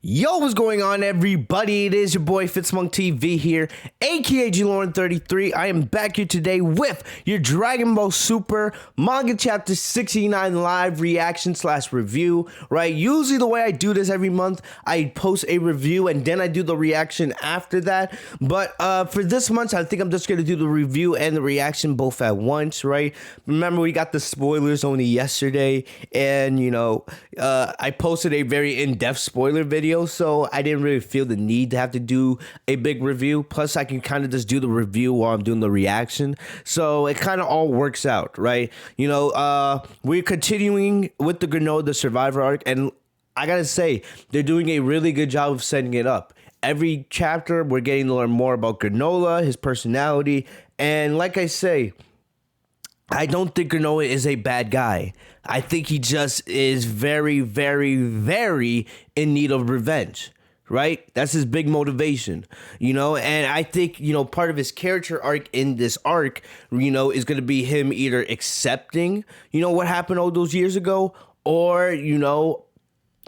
Yo, what's going on, everybody? It is your boy Fitzmonk TV here, aka GLauren33. I am back here today with your Dragon Ball Super manga chapter 69 live reaction / review. Right? Usually the way I do this every month, I post a review and then I do the reaction after that. But for this month, I think I'm just gonna do the review and the reaction both at once. Right? Remember, we got the spoilers only yesterday, and I posted a very in-depth spoiler video. So I didn't really feel the need to have to do a big review. Plus, I can kind of just do the review while I'm doing the reaction. So it kind of all works out, right? We're continuing with the Granola, the Survivor arc, and I gotta say, they're doing a really good job of setting it up. Every chapter, we're getting to learn more about Granola, his personality, and like I say, I don't think Granola is a bad guy. I think he just is very, very, very in need of revenge, right? That's his big motivation, and I think, part of his character arc in this arc, is going to be him either accepting, what happened all those years ago, or,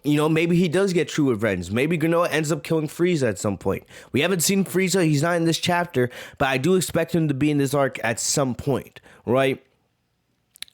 maybe he does get true revenge. Maybe Granola ends up killing Frieza at some point. We haven't seen Frieza. He's not in this chapter, but I do expect him to be in this arc at some point, right?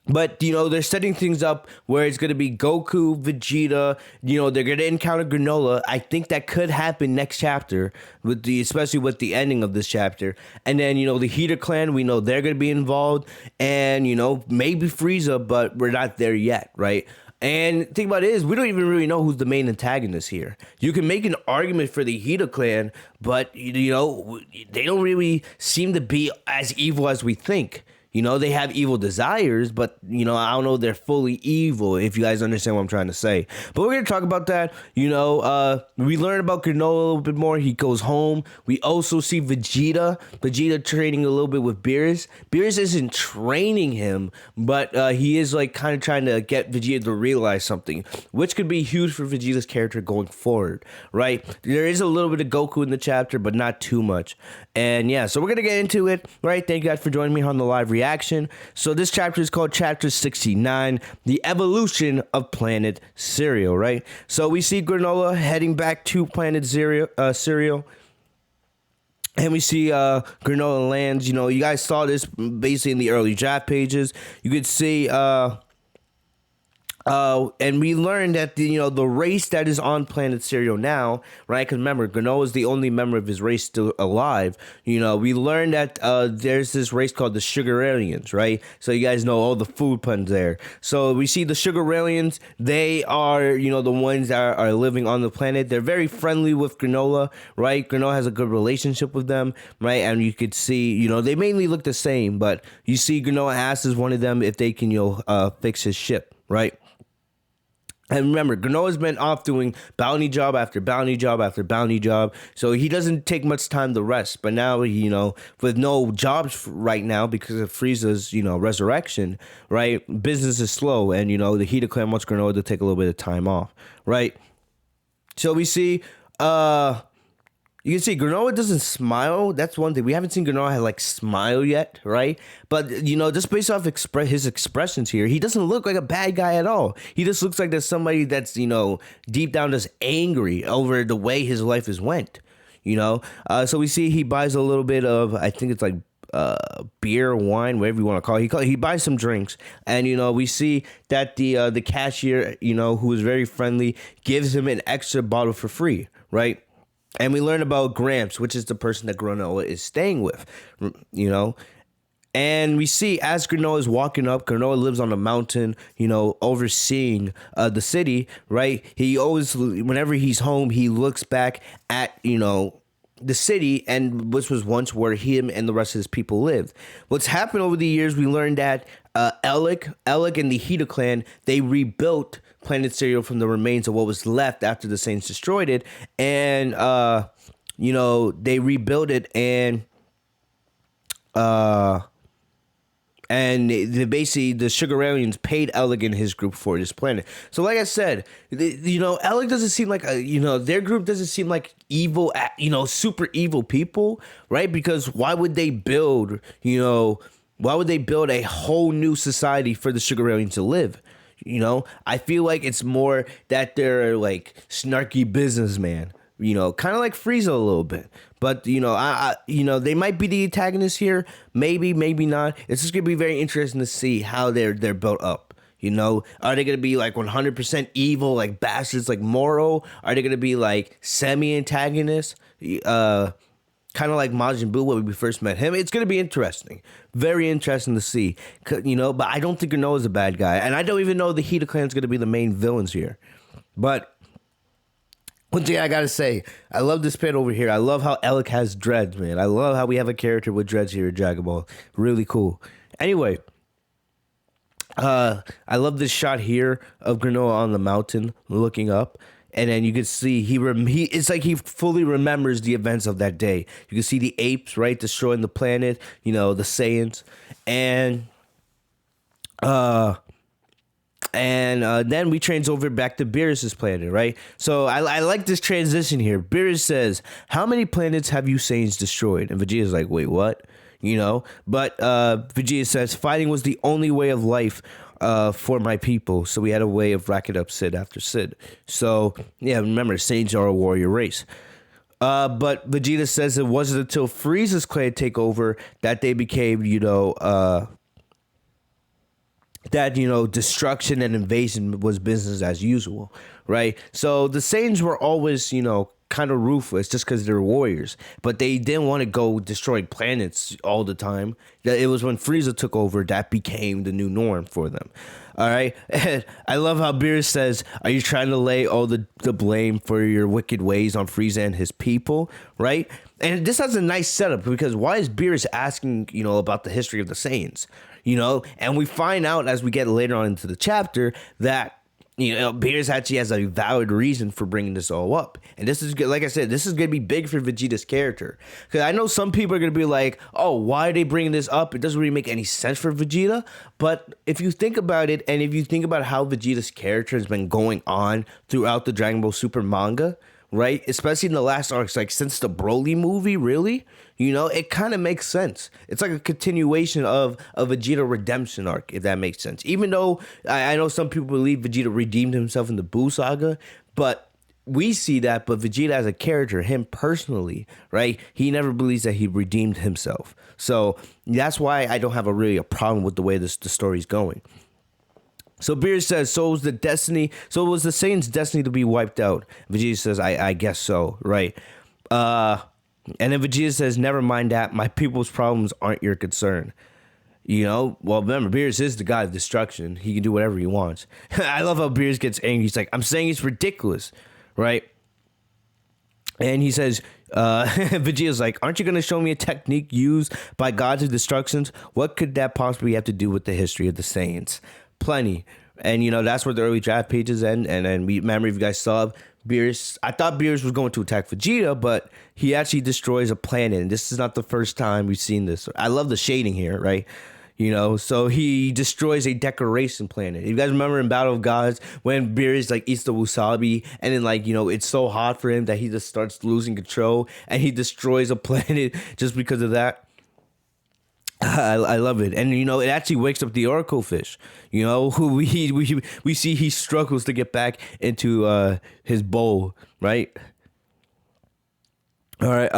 But, they're setting things up where it's going to be Goku, Vegeta, they're going to encounter Granola. I think that could happen next chapter, especially with the ending of this chapter. And then, the Heeter Clan, we know they're going to be involved. And, maybe Frieza, but we're not there yet, right? And the thing about it is, we don't even really know who's the main antagonist here. You can make an argument for the Heeter Clan, but, they don't really seem to be as evil as we think. They have evil desires, but, I don't know they're fully evil, if you guys understand what I'm trying to say. But we're going to talk about that. We learn about Granola a little bit more. He goes home. We also see Vegeta training a little bit with Beerus. Beerus isn't training him, but he is, kind of trying to get Vegeta to realize something, which could be huge for Vegeta's character going forward, right? There is a little bit of Goku in the chapter, but not too much. And, yeah, so we're going to get into it, right? Thank you guys for joining me on the live reaction. So this chapter is called Chapter 69, The Evolution of Planet Cereal, right? So we see Granola heading back to Planet Cereal. And we see Granola lands. You guys saw this basically in the early draft pages. You could see and we learned that the race that is on Planet Cereal now, right? Because remember, Granola is the only member of his race still alive. We learned that there's this race called the Sugar Aliens, right? So you guys know all the food puns there. So we see the Sugar Aliens. They are, the ones that are living on the planet. They're very friendly with Granola, right? Granola has a good relationship with them, right? And you could see, they mainly look the same, but you see Granola asks one of them if they can, fix his ship, right? And remember, Granola's been off doing bounty job after bounty job after bounty job, so he doesn't take much time to rest. But now, with no jobs right now because of Frieza's, resurrection, right? Business is slow, and, the Heeter Clan wants Granola to take a little bit of time off, right? So we see, you can see Granola doesn't smile. That's one thing. We haven't seen Granola smile yet, right? But, just based off his expressions here, he doesn't look like a bad guy at all. He just looks like there's somebody that's, deep down just angry over the way his life has went, So we see he buys a little bit of, I think it's beer, wine, whatever you want to call it. He buys some drinks, and we see that the cashier, who is very friendly, gives him an extra bottle for free, right? And we learn about Gramps, which is the person that Granola is staying with, And we see as Granola is walking up, Granola lives on a mountain, overseeing the city, right? He always, whenever he's home, he looks back at, the city, and which was once where him and the rest of his people lived. What's happened over the years, we learned that Elec and the Heeter Clan, they rebuilt Planet Cereal from the remains of what was left after the Saints destroyed it, and they rebuilt it, and basically the Sugar Aliens paid Elec and his group for this planet. So like I said, Elec doesn't seem like their group doesn't seem like evil, super evil people, right? Because why would they build a whole new society for the Sugar Aliens to live? You know, I feel like it's more that they're like snarky businessman. You know, kind of like Frieza a little bit. But you know, they might be the antagonists here. Maybe, maybe not. It's just gonna be very interesting to see how they're built up. You know, are they gonna be like 100% evil, like bastards, like Moro? Are they gonna be like semi-antagonists? Kind of like Majin Buu when we first met him. It's going to be interesting. Very interesting to see. You know, but I don't think Granola a bad guy. And I don't even know the Heeter Clan is going to be the main villains here. But one thing I got to say, I love this pit over here. I love how Elec has dreads, man. I love how we have a character with dreads here in Dragon Ball. Really cool. Anyway, I love this shot here of Granola on the mountain looking up. And then you can see it's like he fully remembers the events of that day. You can see the apes, right, destroying the planet, you know, the Saiyans. And then we trains over back to Beerus' planet, right? So I like this transition here. Beerus says, "How many planets have you Saiyans destroyed?" And Vegeta's like, "Wait, what?" You know? But Vegeta says, "Fighting was the only way of life for my people, so we had a way of racking up Sid after Sid." So, yeah, remember, Saiyans are a warrior race. But Vegeta says it wasn't until Frieza's clan take over that they became, destruction and invasion was business as usual, right? So the Saiyans were always, kind of ruthless just because they're warriors, but they didn't want to go destroying planets all the time. It was when Frieza took over that became the new norm for them. All right. And I love how Beerus says, "Are you trying to lay all the blame for your wicked ways on Frieza and his people?" Right. And this has a nice setup because why is Beerus asking, about the history of the Saiyans? And we find out as we get later on into the chapter that Beerus actually has a valid reason for bringing this all up. And this is good. Like I said, this is going to be big for Vegeta's character. Because I know some people are going to be like, "Oh, why are they bringing this up? It doesn't really make any sense for Vegeta." But if you think about it, and if you think about how Vegeta's character has been going on throughout the Dragon Ball Super manga, right? Especially in the last arcs, like since the Broly movie, really, it kind of makes sense. It's like a continuation of a Vegeta redemption arc, if that makes sense. Even though I know some people believe Vegeta redeemed himself in the Buu saga, but we see that, but Vegeta as a character, him personally, right? He never believes that he redeemed himself. So that's why I don't have a problem with the way the story's going. So Beerus says, so it was the Saiyan's destiny to be wiped out. Vegeta says, I guess so, right? And then Vegeta says, "Never mind that. My people's problems aren't your concern." Well, remember, Beerus is the god of destruction. He can do whatever he wants. I love how Beerus gets angry. He's like, "I'm saying it's ridiculous," right? And he says, Vegeta's like, "Aren't you going to show me a technique used by gods of destructions? What could that possibly have to do with the history of the Saiyans?" Plenty. And that's where the early draft pages end. And then remember, if you guys saw Beerus, I thought Beerus was going to attack Vegeta, but he actually destroys a planet. And this is not the first time we've seen this. I love the shading here, right? So he destroys a decoration planet. You guys remember in Battle of Gods when Beerus eats the wasabi and then it's so hot for him that he just starts losing control and he destroys a planet just because of that? I love it. And it actually wakes up the Oracle fish, who we see he struggles to get back into his bowl, right? All right,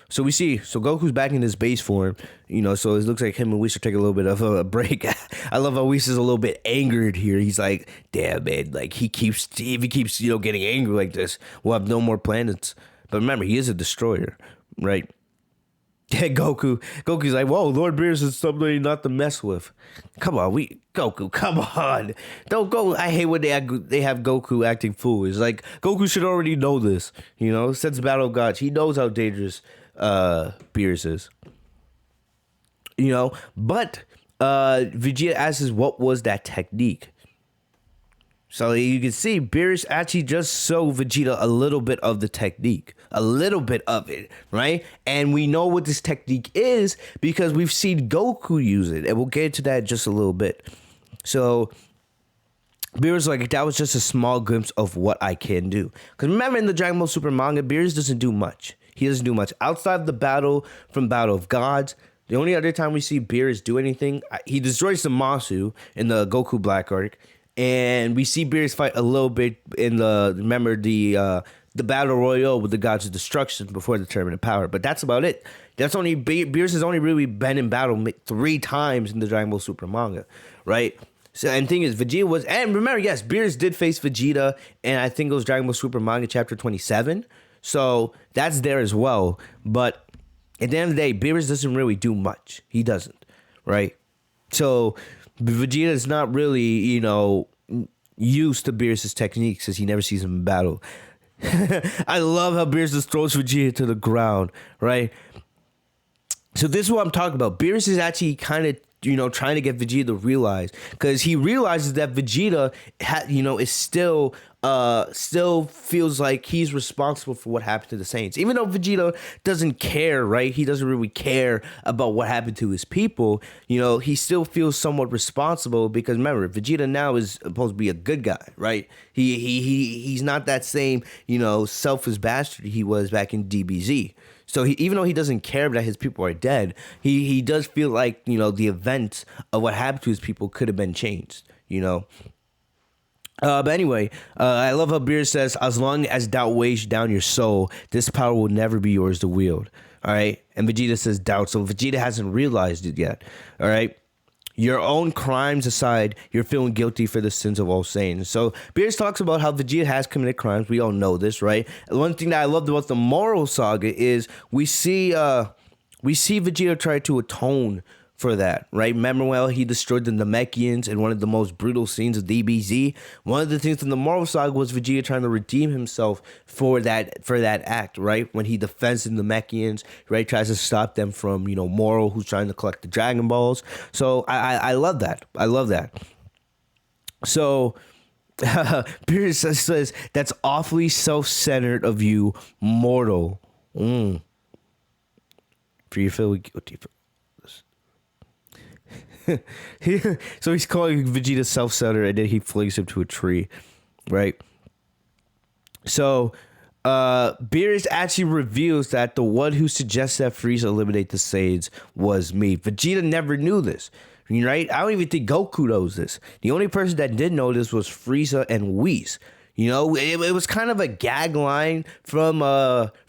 so Goku's back in his base form, so it looks like him and Whis are taking a little bit of a break. I love how Whis is a little bit angered here. He's like, "Damn, man, if he keeps getting angry like this, we'll have no more planets." But remember, he is a destroyer, right? Yeah, Goku's like, "Whoa, Lord Beerus is somebody not to mess with." Come on, Goku, come on. Don't go. I hate when they have Goku acting foolish. Like, Goku should already know this, since Battle of Gods. He knows how dangerous Beerus is. But Vegeta asks, what was that technique? So you can see Beerus actually just showed Vegeta a little bit of the technique. A little bit of it, right? And we know what this technique is because we've seen Goku use it. And we'll get into that in just a little bit. So Beerus like, that was just a small glimpse of what I can do. Because remember in the Dragon Ball Super manga, Beerus doesn't do much. He doesn't do much. Outside of the Battle of Gods, the only other time we see Beerus do anything, he destroys the Masu in the Goku Black arc. and we see Beerus fight a little bit in the battle royal with the gods of destruction before the tournament of power. But that's about it. Beerus has only really been in battle 3 times in the Dragon Ball Super manga, right? So, and the thing is, Vegeta was, and remember, yes, Beerus did face Vegeta, and I think it was Dragon Ball Super manga chapter 27. So that's there as well. But at the end of the day, Beerus doesn't really do much. He doesn't, right? So Vegeta is not really, used to Beerus' techniques because he never sees him in battle. I love how Beerus just throws Vegeta to the ground, right? So this is what I'm talking about. Beerus is actually kind of, trying to get Vegeta to realize, because he realizes that Vegeta, is still feels like he's responsible for what happened to the Saiyans. Even though Vegeta doesn't care, right? He doesn't really care about what happened to his people. He still feels somewhat responsible because remember, Vegeta now is supposed to be a good guy, right? He's not that same, selfish bastard he was back in DBZ. So even though he doesn't care that his people are dead, he does feel like, the events of what happened to his people could have been changed, But anyway, I love how Beerus says, as long as doubt weighs down your soul, this power will never be yours to wield. All right. And Vegeta says doubt. So Vegeta hasn't realized it yet. All right. Your own crimes aside, you're feeling guilty for the sins of all Saiyans. So Beerus talks about how Vegeta has committed crimes. We all know this, right? And one thing that I loved about the Moro saga is we see Vegeta try to atone for that, right? Remember when he destroyed the Namekians in one of the most brutal scenes of DBZ? One of the things in the Moro saga was Vegeta trying to redeem himself for that act, right? When he defends the Namekians, right? Tries to stop them from, Moro, who's trying to collect the Dragon Balls. So I love that. I love that. So Beerus says, that's awfully self-centered of you, mortal. For you feel guilty for so he's calling Vegeta self-centered, and then he flings him to a tree, right? So Beerus actually reveals that the one who suggests that Frieza eliminate the Saiyans was me. Vegeta never knew this, right? I don't even think Goku knows this. The only person that did know this was Frieza and Whis. It was kind of a gag line from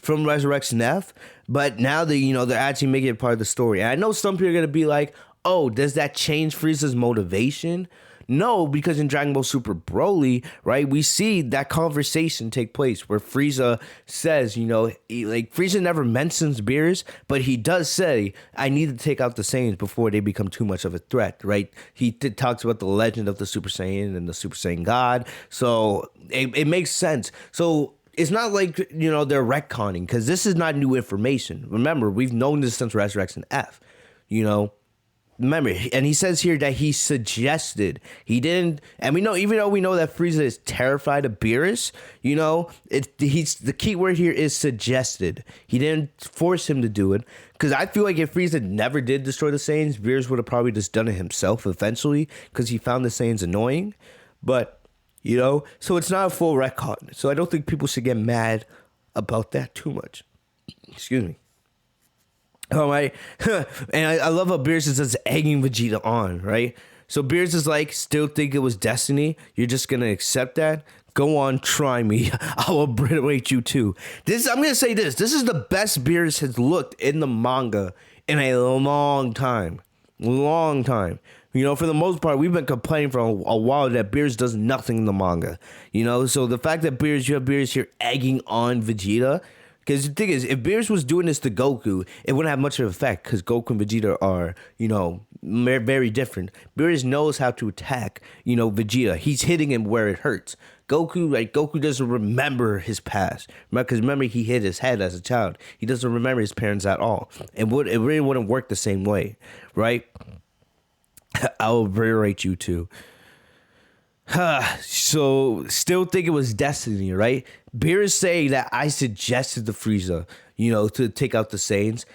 Resurrection F, but now they're actually making it part of the story. And I know some people are gonna be like, oh, does that change Frieza's motivation? No, because in Dragon Ball Super Broly, right, we see that conversation take place where Frieza says, Frieza never mentions Beerus, but he does say, I need to take out the Saiyans before they become too much of a threat, right? He talks about the legend of the Super Saiyan and the Super Saiyan God, so it makes sense. So it's not like, they're retconning, because this is not new information. Remember, we've known this since Resurrection F, Remember, and he says here that he suggested. He didn't, and we know, even though we know that Frieza is terrified of Beerus, the key word here is suggested. He didn't force him to do it, because I feel like if Frieza never did destroy the Saiyans, Beerus would have probably just done it himself eventually, because he found the Saiyans annoying. But, so it's not a full retcon. So I don't think people should get mad about that too much. Excuse me. All right. And I love how Beerus is just egging Vegeta on, right? So Beerus is like, still think it was destiny? You're just going to accept that? Go on, try me. I'll obliterate you too. I'm going to say this. This is the best Beerus has looked in the manga in a long time. Long time. For the most part, we've been complaining for a while that Beerus does nothing in the manga. So the fact that you have Beerus here egging on Vegeta, because the thing is, if Beerus was doing this to Goku, it wouldn't have much of an effect, because Goku and Vegeta are, very different. Beerus knows how to attack, Vegeta. He's hitting him where it hurts. Goku doesn't remember his past. Because remember, he hit his head as a child. He doesn't remember his parents at all. It really wouldn't work the same way, right? I'll obliterate you too. So still think it was destiny, right? Beerus saying that I suggested to Frieza, to take out the Saiyans,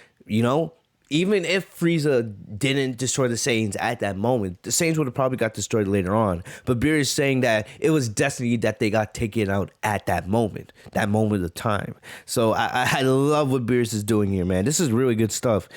even if Frieza didn't destroy the Saiyans at that moment, the Saiyans would have probably got destroyed later on. But Beerus is saying that it was destiny that they got taken out at that moment of time. So I love what Beerus is doing here, man. This is really good stuff.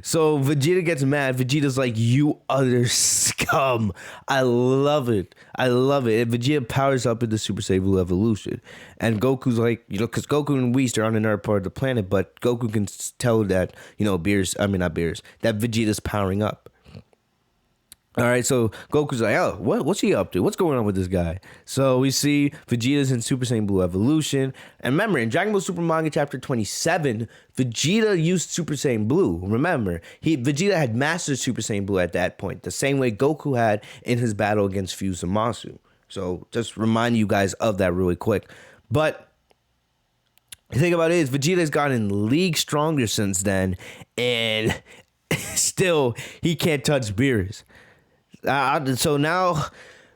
So Vegeta gets mad. Vegeta's like, "You utter scum." I love it. I love it. And Vegeta powers up into Super Saiyan Blue evolution. And Goku's like, because Goku and Whis are on another part of the planet, but Goku can tell that, not Beerus, that Vegeta's powering up. All right, so Goku's like, "Oh, what's he up to? What's going on with this guy?" So we see Vegeta's in Super Saiyan Blue evolution. And remember, in Dragon Ball Super Manga Chapter 27, Vegeta used Super Saiyan Blue. Remember, Vegeta had mastered Super Saiyan Blue at that point, the same way Goku had in his battle against Fuse Zamasu. So just remind you guys of that really quick. But the thing about it is, Vegeta's gotten league stronger since then, and still he can't touch Beerus. So now,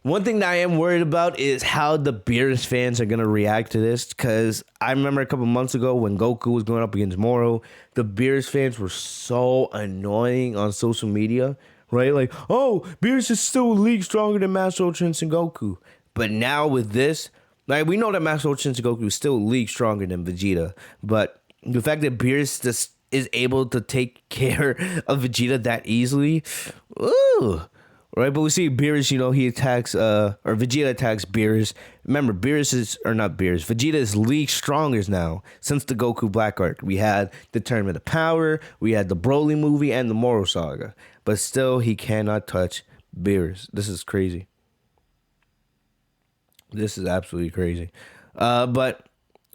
one thing that I am worried about is how the Beerus fans are going to react to this. Because I remember a couple months ago when Goku was going up against Moro, the Beerus fans were so annoying on social media, right? Like, "Oh, Beerus is still a league stronger than Master Ultra Instinct Goku." But now with this, like, we know that Master Ultra Instinct Goku is still a league stronger than Vegeta. But the fact that Beerus just is able to take care of Vegeta that easily, ooh. Right, but we see Beerus, he attacks, or Vegeta attacks Beerus. Remember, Vegeta is league strongest now since the Goku Black Arc. We had the Tournament of Power, we had the Broly movie, and the Moro Saga. But still, he cannot touch Beerus. This is crazy. This is absolutely crazy. But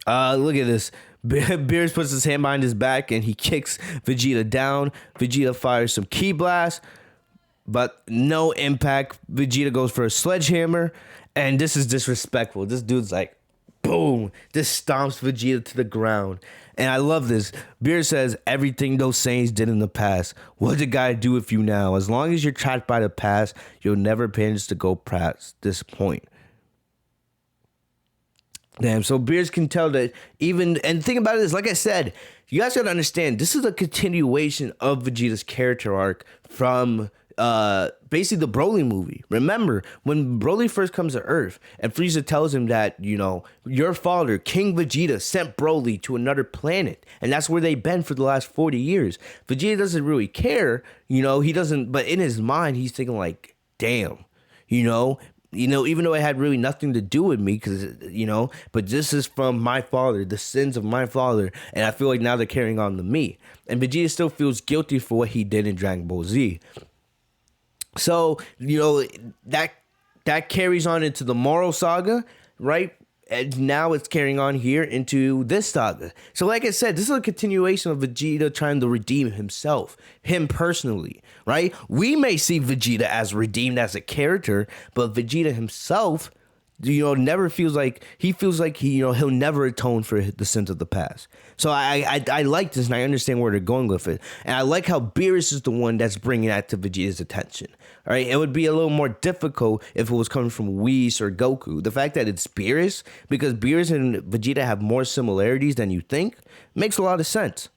look at this. Beerus puts his hand behind his back, and he kicks Vegeta down. Vegeta fires some Ki Blast, but no impact. Vegeta goes for a sledgehammer, and this is disrespectful. This dude's like, boom, this stomps Vegeta to the ground. And I love this. Beerus says, "Everything those Saiyans did in the past, what the guy do with you now? As long as you're trapped by the past, you'll never manage to go past this point." Damn, so Beerus can tell that and the thing about it is, like I said, you guys gotta understand, this is a continuation of Vegeta's character arc from basically the Broly movie. Remember, when Broly first comes to Earth and Frieza tells him that, your father, King Vegeta, sent Broly to another planet, and that's where they've been for the last 40 years. Vegeta doesn't really care, he doesn't, but in his mind, he's thinking like, damn, even though it had really nothing to do with me, but this is from my father, the sins of my father, and I feel like now they're carrying on to me. And Vegeta still feels guilty for what he did in Dragon Ball Z. So, that carries on into the Moro Saga, right? And now it's carrying on here into this saga. So like I said, this is a continuation of Vegeta trying to redeem himself, him personally, right? We may see Vegeta as redeemed as a character, but Vegeta himself, never feels like he'll never atone for the sins of the past. So I like this, and I understand where they're going with it. And I like how Beerus is the one that's bringing that to Vegeta's attention. All right, it would be a little more difficult if it was coming from Whis or Goku. The fact that it's Beerus, because Beerus and Vegeta have more similarities than you think, makes a lot of sense.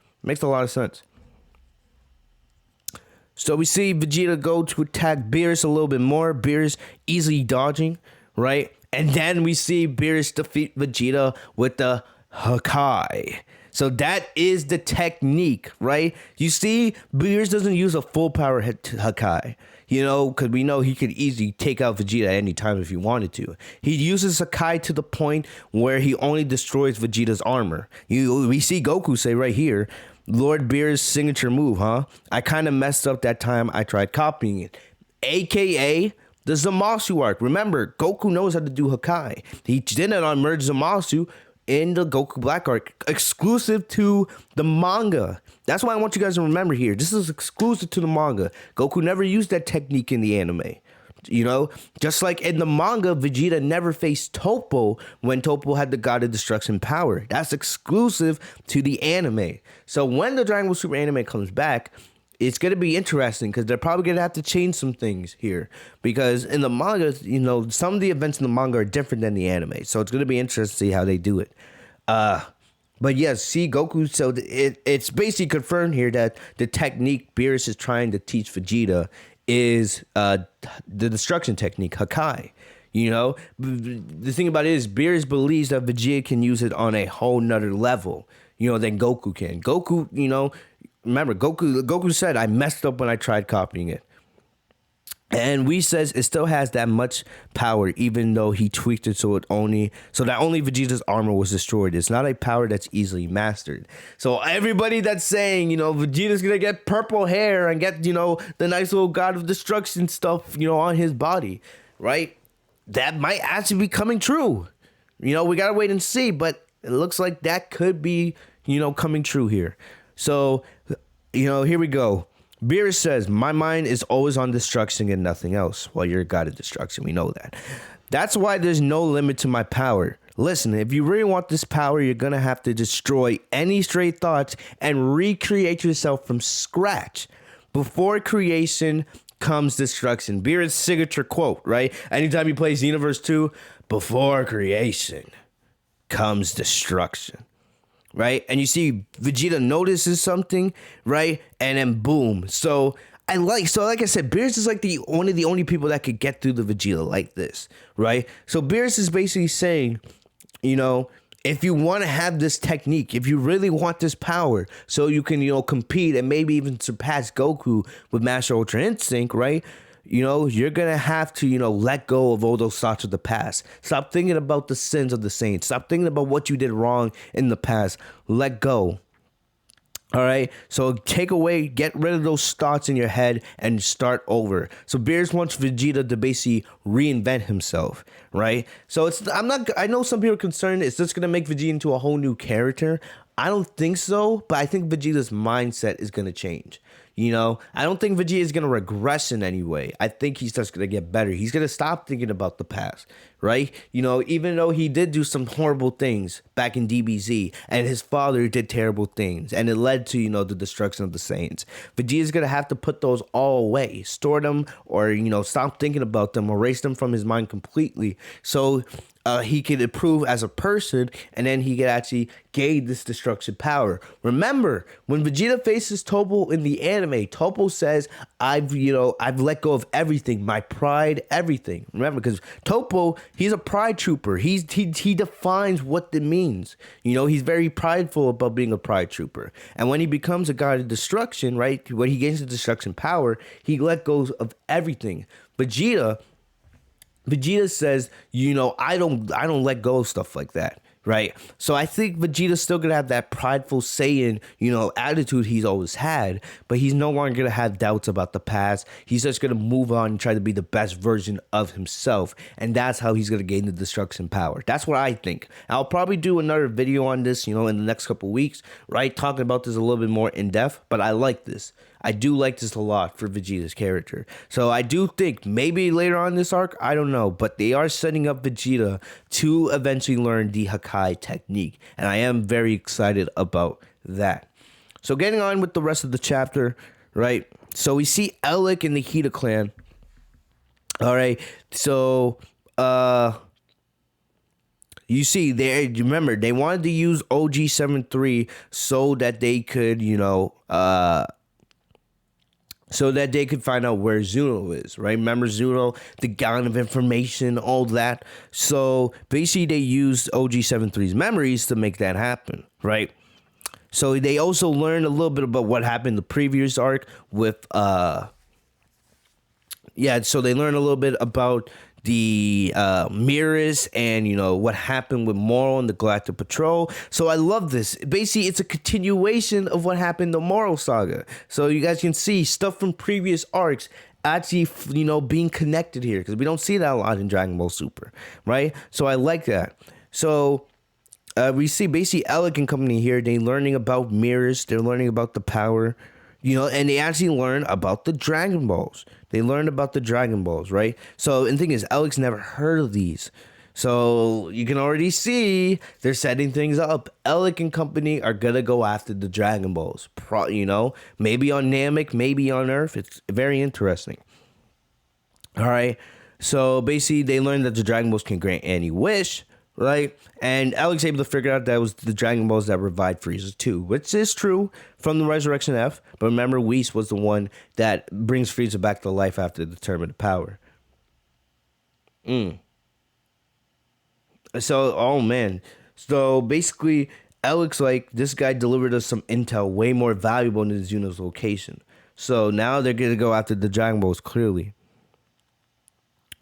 So we see Vegeta go to attack Beerus a little bit more. Beerus easily dodging, right? And then we see Beerus defeat Vegeta with the Hakai. So that is the technique, right? You see, Beerus doesn't use a full power Hakai, because we know he could easily take out Vegeta at any time if he wanted to. He uses Hakai to the point where he only destroys Vegeta's armor. We see Goku say right here, "Lord Beerus' signature move, huh? I kind of messed up that time I tried copying it." AKA the Zamasu arc. Remember, Goku knows how to do Hakai. He did it on Merge Zamasu in the Goku Black Arc, exclusive to the manga. That's why I want you guys to remember here. This is exclusive to the manga. Goku never used that technique in the anime. Just like in the manga, Vegeta never faced Topo when Topo had the God of Destruction power. That's exclusive to the anime. So when the Dragon Ball Super anime comes back, it's going to be interesting because they're probably going to have to change some things here. Because in the manga, some of the events in the manga are different than the anime. So it's going to be interesting to see how they do it. But yes, see Goku. So it's basically confirmed here that the technique Beerus is trying to teach Vegeta is the destruction technique, Hakai. You know, the thing about it is Beerus believes that Vegeta can use it on a whole nother level, you know, than Goku can. Goku, you know, remember Goku said, I messed up when I tried copying it. And we says it still has that much power, even though he tweaked it so that only Vegeta's armor was destroyed. It's not a power that's easily mastered. So everybody that's saying, you know, Vegeta's gonna get purple hair and get, you know, the nice little God of Destruction stuff, you know, on his body, right? That might actually be coming true. You know, we gotta wait and see, but it looks like that could be, you know, coming true here. So, you know, here we go. Beerus says, my mind is always on destruction and nothing else. Well, you're a god of destruction. We know that. That's why there's no limit to my power. Listen, if you really want this power, you're going to have to destroy any stray thoughts and recreate yourself from scratch. Before creation comes destruction. Beerus' signature quote, right? Anytime he plays Universe 2, before creation comes destruction. Right? And you see Vegeta notices something, right? And then boom. So like I said, Beerus is like one of the only people that could get through the Vegeta like this, right? So Beerus is basically saying, you know, if you want to have this technique, if you really want this power, so you can, you know, compete and maybe even surpass Goku with Master Ultra Instinct, right? You know, you're going to have to, you know, let go of all those thoughts of the past. Stop thinking about the sins of the saints. Stop thinking about what you did wrong in the past. Let go. All right. So get rid of those thoughts in your head and start over. So Beerus wants Vegeta to basically reinvent himself. Right. So I know some people are concerned. It's just going to make Vegeta into a whole new character. I don't think so. But I think Vegeta's mindset is going to change. You know, I don't think Vegeta is going to regress in any way. I think he's just going to get better. He's going to stop thinking about the past, right? You know, even though he did do some horrible things back in DBZ and his father did terrible things and it led to, you know, the destruction of the Saiyans. Vegeta's going to have to put those all away, store them, or, you know, stop thinking about them, erase them from his mind completely. So he could improve as a person, and then he could actually gain this destruction power. Remember, when Vegeta faces Toppo in the anime, Toppo says, I've let go of everything, my pride, everything. Remember, because Toppo, he's a pride trooper. He defines what it means. You know, he's very prideful about being a pride trooper. And when he becomes a god of destruction, right, when he gains the destruction power, he let go of everything. Vegeta says, you know, I don't let go of stuff like that, right? So I think Vegeta's still gonna have that prideful Saiyan, you know, attitude he's always had, but he's no longer gonna have doubts about the past. He's just gonna move on and try to be the best version of himself, and that's how he's gonna gain the destruction power. That's what I think. I'll probably do another video on this, you know, in the next couple weeks, right? Talking about this a little bit more in depth, but I like this. I do like this a lot for Vegeta's character. So I do think maybe later on in this arc, I don't know, but they are setting up Vegeta to eventually learn the Hakai technique. And I am very excited about that. So getting on with the rest of the chapter, right? So we see Elec and the Heeter Clan. All right. So, you see, remember, they wanted to use OG-73 so that they could, you know, so that they could find out where Zuno is, right? Remember Zuno, the god of information, all that. So basically they used OG-73's memories to make that happen, right? So they also learned a little bit about what happened in the previous arc with, so they learned a little bit about the Merus and, you know, what happened with Moro and the Galactic Patrol. So I love this. Basically, it's a continuation of what happened in the Moro saga. So you guys can see stuff from previous arcs actually, you know, being connected here, because we don't see that a lot in Dragon Ball Super, right? So I like that. So we see basically Elec and company here. They're learning about Merus. They're learning about the power. You know, and they actually learn about the Dragon Balls. They learned about the Dragon Balls, right? So, and the thing is, Alec's never heard of these. So, you can already see they're setting things up. Elec and company are going to go after the Dragon Balls. You know, maybe on Namek, maybe on Earth. It's very interesting. All right. So, basically, they learned that the Dragon Balls can grant any wish, right? And Alex able to figure out that it was the Dragon Balls that revived Frieza too, which is true from the Resurrection F. But remember, Whis was the one that brings Frieza back to life after the Tournament of Power. So, oh man. So basically, Alex, like, this guy delivered us some intel way more valuable than Zuno's location. So now they're going to go after the Dragon Balls, clearly.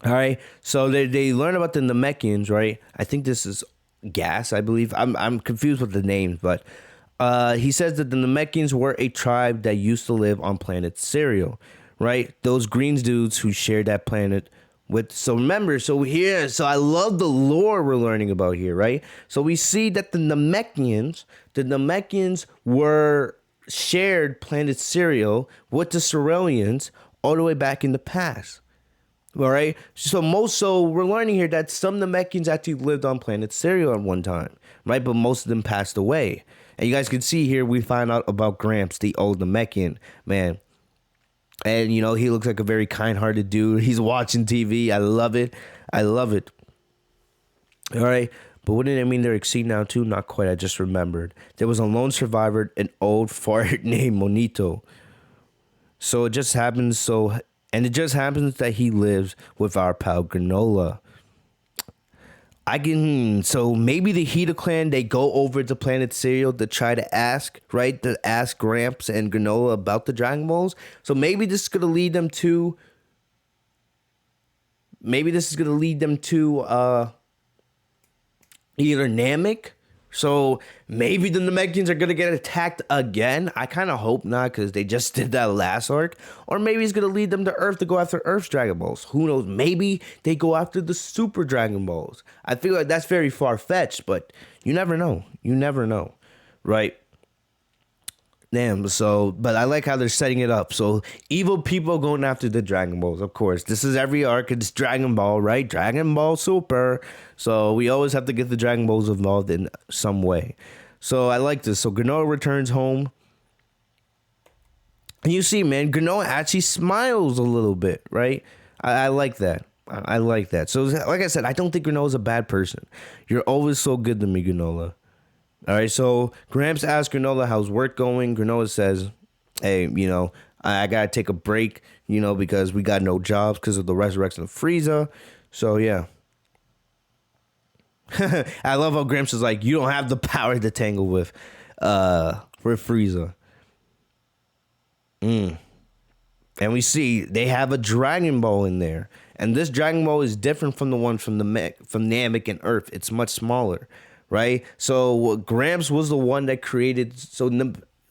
All right. So they learn about the Namekians, right? I think this is Gas, I believe. I'm confused with the names, but he says that the Namekians were a tribe that used to live on planet Cereal, right? Those greens dudes who shared that planet with. So remember, so I love the lore we're learning about here, right? So we see that the Namekians were shared planet Cereal with the Cerealians all the way back in the past. All right. So we're learning here that some Namekians actually lived on planet Cereal at one time, right? But most of them passed away. And you guys can see here we find out about Gramps, the old Namekian man. And you know, he looks like a very kind-hearted dude. He's watching TV. I love it. All right. But wouldn't it mean they're extinct now too? Not quite. I just remembered. There was a lone survivor, an old fart named Monito. It just happens that he lives with our pal Granola. So maybe the Heeter Clan, they go over to planet Cereal to try to ask Gramps and Granola about the Dragon Balls. So maybe this is going to lead them to either Namek. So maybe the Namekians are going to get attacked again. I kind of hope not, because they just did that last arc. Or maybe he's going to lead them to Earth to go after Earth's Dragon Balls. Who knows? Maybe they go after the Super Dragon Balls. I feel like that's very far-fetched, but you never know. Right? Damn, but I like how they're setting it up. So, evil people going after the Dragon Balls, of course. This is every arc, it's Dragon Ball, right? Dragon Ball Super. So, we always have to get the Dragon Balls involved in some way. So, I like this. So, Granola returns home. And you see, man, Granola actually smiles a little bit, right? I like that. I like that. So, like I said, I don't think Granola's a bad person. You're always so good to me, Granola. All right, so Gramps asks Granola how's work going. Granola says, hey, you know, I got to take a break, you know, because we got no jobs because of the resurrection of Frieza. So, yeah. I love how Gramps is like, you don't have the power to tangle with Frieza. And we see they have a Dragon Ball in there. And this Dragon Ball is different from the one from Namek and Earth. It's much smaller. Right? So Gramps was the one that created.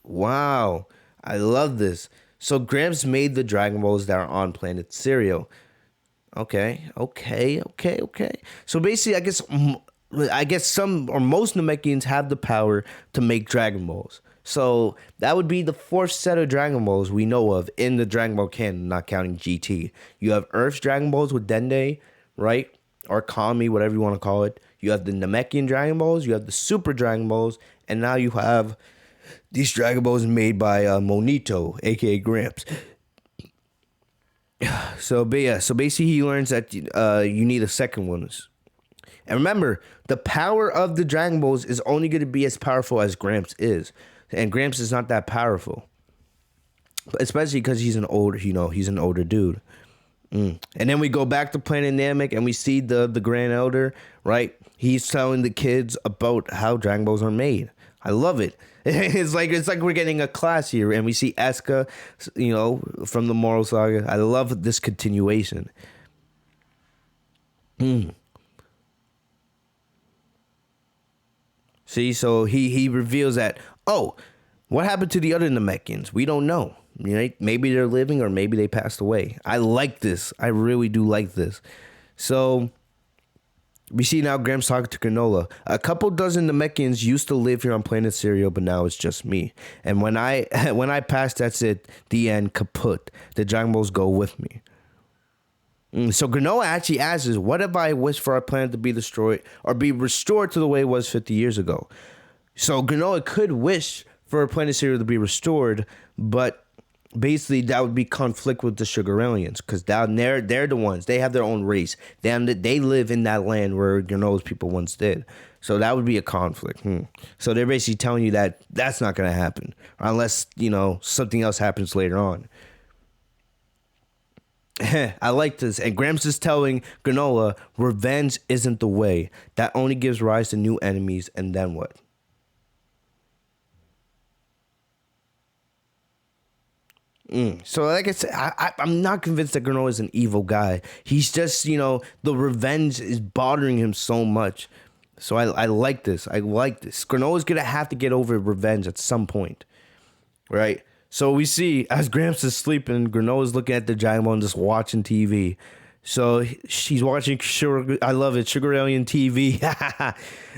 Wow. I love this. So Gramps made the Dragon Balls that are on planet Cereal. Okay. So basically, I guess some or most Namekians have the power to make Dragon Balls. So that would be the fourth set of Dragon Balls we know of in the Dragon Ball canon, not counting GT. You have Earth's Dragon Balls with Dende, right? Or Kami, whatever you want to call it. You have the Namekian Dragon Balls, you have the Super Dragon Balls, and now you have these Dragon Balls made by Monito, aka Gramps. So basically he learns that you need a second one. And remember, the power of the Dragon Balls is only going to be as powerful as Gramps is. And Gramps is not that powerful. Especially because he's an older dude. And then we go back to Planet Namek and we see the Grand Elder, right? He's telling the kids about how Dragon Balls are made. I love it. It's like we're getting a class here, and we see Asuka, you know, from the Moro Saga. I love this continuation. See, so he reveals that, oh, what happened to the other Namekians? We don't know. Right? Maybe they're living or maybe they passed away. I like this. I really do like this. So we see now Gramps talking to Granola. A couple dozen Namekians used to live here on planet Cereal, but now it's just me. And when I pass, that's it. The end. Kaput. The Dragon Balls go with me. So Granola actually asks, what if I wish for our planet to be destroyed or be restored to the way it was 50 years ago? So Granola could wish for planet Cereal to be restored, but basically that would be conflict with the Sugar Aliens because down there they're the ones, they have their own race. They live in that land where Granola's people once did. So that would be a conflict. So they're basically telling you that that's not going to happen unless something else happens later on. I like this. And Gramps is telling Granola, revenge isn't the way. That only gives rise to new enemies. And then what? So like I said, I'm not convinced that Granola is an evil guy. He's just, the revenge is bothering him so much. So I like this. I like this. Granola's going to have to get over revenge at some point. Right? So we see as Gramps is sleeping, Granola's looking at the giant ball and just watching TV. So she's watching Sugar. I love it, Sugar Alien TV.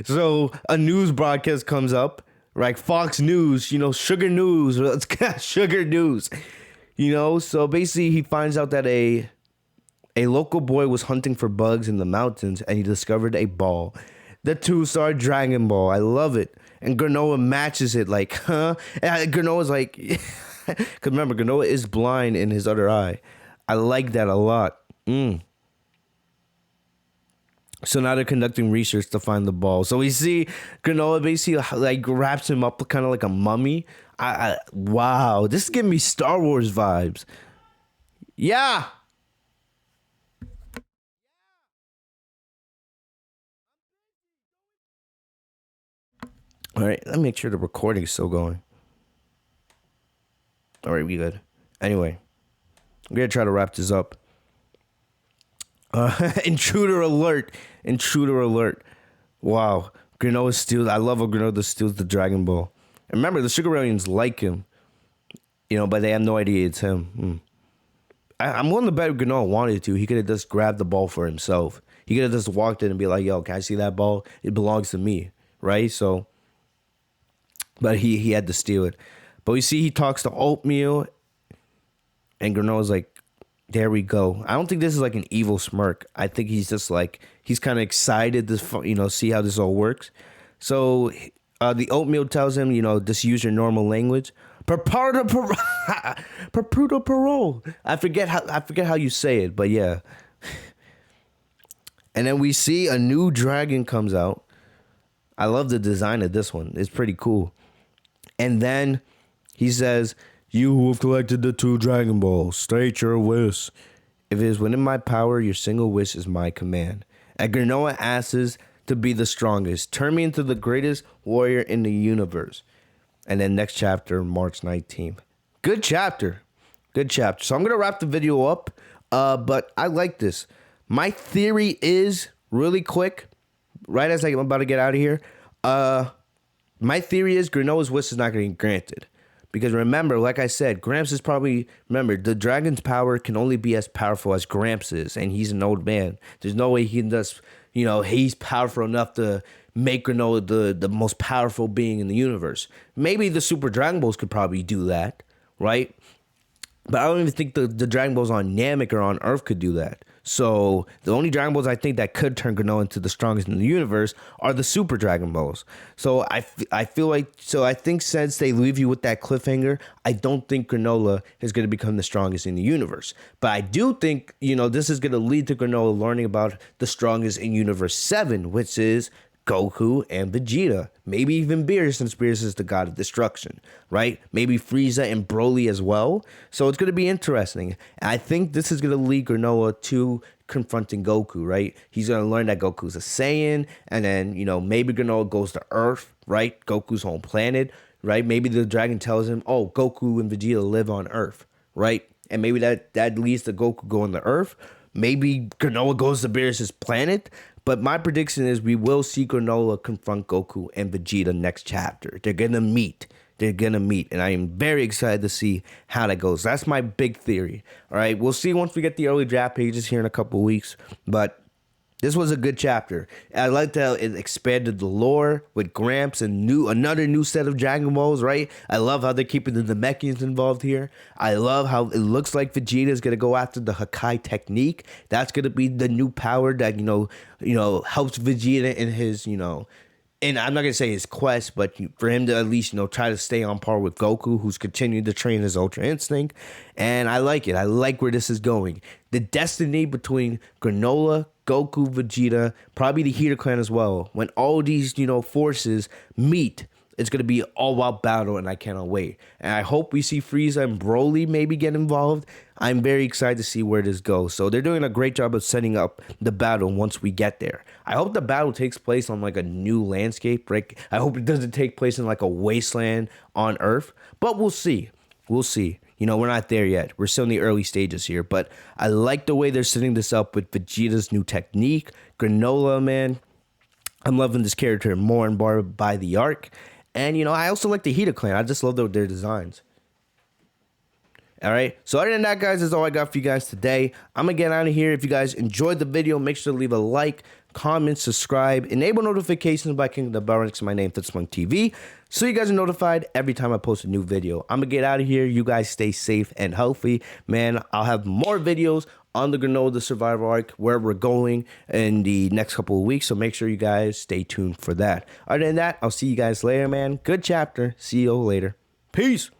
So a news broadcast comes up, right? Fox News, Sugar News. Let's get Sugar News. So basically he finds out that a local boy was hunting for bugs in the mountains and he discovered a ball. The 2-star Dragon Ball. I love it. And Granola matches it like, huh? And Granola's like, because remember, Granola is blind in his other eye. I like that a lot. So now they're conducting research to find the ball. So we see Granola basically like wraps him up kind of like a mummy. Wow, this is giving me Star Wars vibes. Yeah. All right, let me make sure the recording is still going. All right, we good. Anyway, I'm gonna try to wrap this up. Intruder alert! Intruder alert! Wow, Granola steals. I love how Granola steals the Dragon Ball. And remember, the Sugar Aliens like him, but they have no idea it's him. I'm willing to bet if Granola wanted to, he could have just grabbed the ball for himself. He could have just walked in and be like, "Yo, can I see that ball? It belongs to me," right? So. But he had to steal it. But we see he talks to Oatmeal. And Granola's like, there we go. I don't think this is like an evil smirk. I think he's just like, he's kind of excited to, see how this all works. So the Oatmeal tells him, just use your normal language. Perputo parole. I forget how you say it, but yeah. And then we see a new dragon comes out. I love the design of this one. It's pretty cool. And then he says, you who have collected the 2 Dragon Balls, state your wish. If it is within my power, your single wish is my command. And Granola asks to be the strongest. Turn me into the greatest warrior in the universe. And then next chapter, March 19th. Good chapter. Good chapter. So I'm going to wrap the video up. But I like this. My theory is, really quick, right as I'm about to get out of here, my theory is Granola's wish is not going to get granted. Because remember, like I said, Gramps is remember, the dragon's power can only be as powerful as Gramps is, and he's an old man. There's no way he can just, he's powerful enough to make Granola the most powerful being in the universe. Maybe the Super Dragon Balls could probably do that, right? But I don't even think the Dragon Balls on Namek or on Earth could do that. So the only Dragon Balls I think that could turn Granola into the strongest in the universe are the Super Dragon Balls. So I feel like, I think since they leave you with that cliffhanger, I don't think Granola is going to become the strongest in the universe. But I do think, this is going to lead to Granola learning about the strongest in Universe 7, which is Goku and Vegeta. Maybe even Beerus, since Beerus is the god of destruction, right? Maybe Frieza and Broly as well. So it's going to be interesting. And I think this is going to lead Granola to confronting Goku, right? He's going to learn that Goku's a Saiyan. And then, maybe Granola goes to Earth, right? Goku's home planet, right? Maybe the dragon tells him, oh, Goku and Vegeta live on Earth, right? And maybe that leads to Goku going to Earth. Maybe Granola goes to Beerus' planet. But my prediction is we will see Granola confront Goku and Vegeta next chapter. They're going to meet. And I am very excited to see how that goes. That's my big theory. All right, we'll see once we get the early draft pages here in a couple weeks. But this was a good chapter. I liked how it expanded the lore with Gramps and another new set of Dragon Balls, right? I love how they're keeping the Namekians involved here. I love how it looks like Vegeta is going to go after the Hakai technique. That's going to be the new power that, helps Vegeta in his, and I'm not gonna say his quest, but for him to at least try to stay on par with Goku, who's continued to train his Ultra Instinct, and I like it. I like where this is going. The destiny between Granola, Goku, Vegeta, probably the Heeter Clan as well. When all these forces meet, it's gonna be all out battle, and I cannot wait. And I hope we see Frieza and Broly maybe get involved. I'm very excited to see where this goes. So they're doing a great job of setting up the battle once we get there. I hope the battle takes place on like a new landscape, right? I hope it doesn't take place in like a wasteland on Earth, but we'll see. We'll see. We're not there yet. We're still in the early stages here, but I like the way they're setting this up with Vegeta's new technique. Granola, man, I'm loving this character more and more by the arc. And, I also like the Heeter Clan. I just love their designs. All right. So other than that, guys, that's all I got for you guys today. I'm going to get out of here. If you guys enjoyed the video, make sure to leave a like, comment, subscribe, enable notifications by clicking the bell next to my name, Fitzmonk TV, so you guys are notified every time I post a new video. I'm going to get out of here. You guys stay safe and healthy. Man, I'll have more videos on the Granola the Survivor arc, where we're going in the next couple of weeks. So make sure you guys stay tuned for that. Other than that, I'll see you guys later, man. Good chapter. See you later. Peace.